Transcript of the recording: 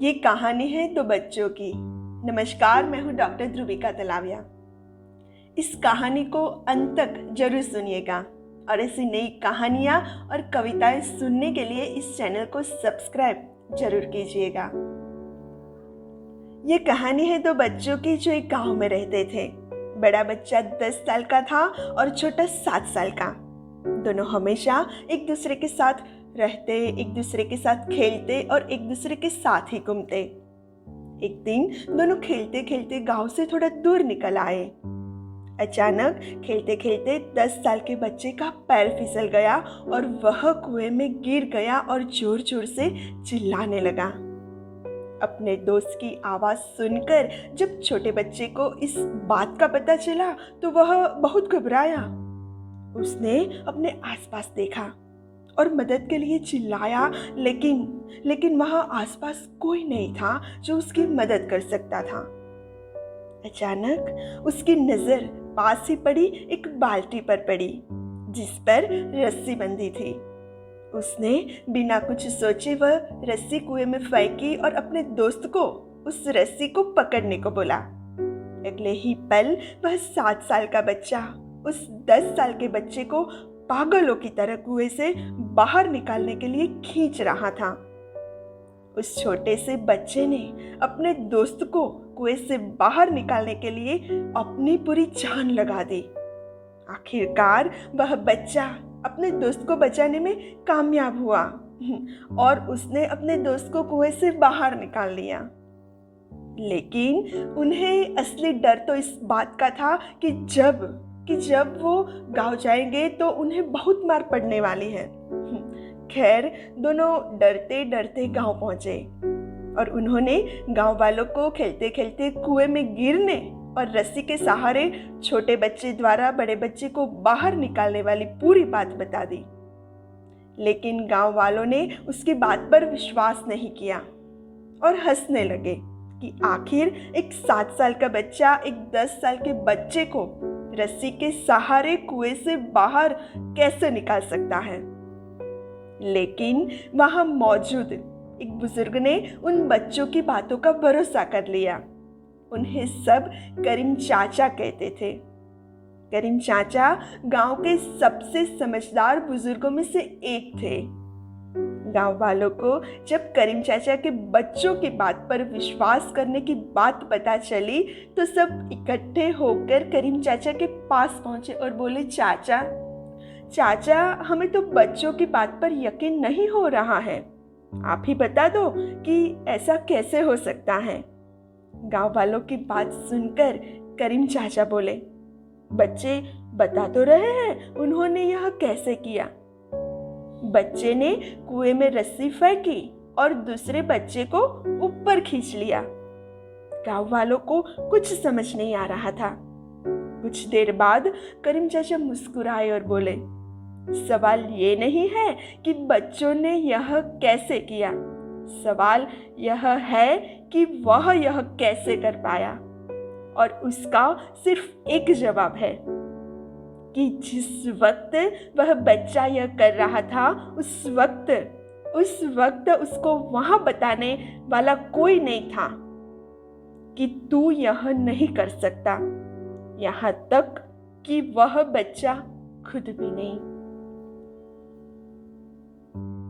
ये कहानी है दो बच्चों की। नमस्कार, मैं हूँ डॉक्टर ध्रुविका तलाविया। इस कहानी को अंत तक जरूर सुनिएगा और ऐसी नई कहानियाँ और कविताएं सुनने के लिए इस चैनल को सब्सक्राइब जरूर कीजिएगा। ये कहानी है दो बच्चों की जो एक गांव में रहते थे। बड़ा बच्चा 10 साल का था और छोटा 7 साल का। दोनों हमेशा एक दूसरे के साथ रहते, एक दूसरे के साथ खेलते और एक दूसरे के साथ ही घूमते। एक दिन दोनों खेलते खेलते गांव से थोड़ा दूर निकल आए। अचानक खेलते खेलते 10 साल के बच्चे का पैर फिसल गया और वह कुएं में गिर गया और जोर जोर से चिल्लाने लगा। अपने दोस्त की आवाज सुनकर जब छोटे बच्चे को इस बात का पता चला तो वह बहुत घबराया। उसने अपने आसपास देखा और मदद के लिए चिल्लाया, लेकिन वहां आसपास कोई नहीं था जो उसकी मदद कर सकता था। अचानक उसकी नजर पास ही पड़ी एक बाल्टी पर पड़ी जिस पर रस्सी बंधी थी। उसने बिना कुछ सोचे वह रस्सी कुएं में फेंकी और अपने दोस्त को उस रस्सी को पकड़ने को बोला। अगले ही पल वह 7 साल का बच्चा उस 10 साल के बच्चे को पागलों की तरह कुएं से बाहर निकालने के लिए खींच रहा था। उस छोटे से बच्चे ने अपने दोस्त को कुएं से बाहर निकालने के लिए अपनी पूरी जान लगा दी। आखिरकार वह बच्चा अपने दोस्त को बचाने में कामयाब हुआ और उसने अपने दोस्त को कुएं से बाहर निकाल लिया। लेकिन उन्हें असली डर तो इस बात का था कि जब वो गांव जाएंगे तो उन्हें बहुत मार पड़ने वाली है। खैर, दोनों डरते डरते गांव पहुंचे और उन्होंने गांव वालों को खेलते खेलते कुएं में गिरने और रस्सी के सहारे छोटे बच्चे द्वारा बड़े बच्चे को बाहर निकालने वाली पूरी बात बता दी। लेकिन गांव वालों ने उसकी बात पर विश्वास नहीं किया और हंसने लगे कि आखिर एक 7 साल का बच्चा एक 10 साल के बच्चे को रस्सी के सहारे कुएं से बाहर कैसे निकाल सकता है। लेकिन वहां मौजूद एक बुजुर्ग ने उन बच्चों की बातों का भरोसा कर लिया। उन्हें सब करीम चाचा कहते थे। करीम चाचा गांव के सबसे समझदार बुजुर्गों में से एक थे। गांव वालों को जब करीम चाचा के बच्चों की बात पर विश्वास करने की बात पता चली तो सब इकट्ठे होकर करीम चाचा के पास पहुंचे और बोले, चाचा, हमें तो बच्चों की बात पर यकीन नहीं हो रहा है। आप ही बता दो कि ऐसा कैसे हो सकता है। गांव वालों की बात सुनकर करीम चाचा बोले, बच्चे बता तो रहे हैं उन्होंने यह कैसे किया। बच्चे ने कुएं में रस्सी फेंकी और दूसरे बच्चे को ऊपर खींच लिया। गांव वालों को कुछ समझ नहीं आ रहा था। कुछ देर बाद करीम चाचा मुस्कुराए और बोले, सवाल ये नहीं है कि बच्चों ने यह कैसे किया, सवाल यह है कि वह यह कैसे कर पाया। और उसका सिर्फ एक जवाब है कि जिस वक्त वह बच्चा यह कर रहा था उस वक्त उसको वहां बताने वाला कोई नहीं था कि तू यह नहीं कर सकता, यहाँ तक कि वह बच्चा खुद भी नहीं।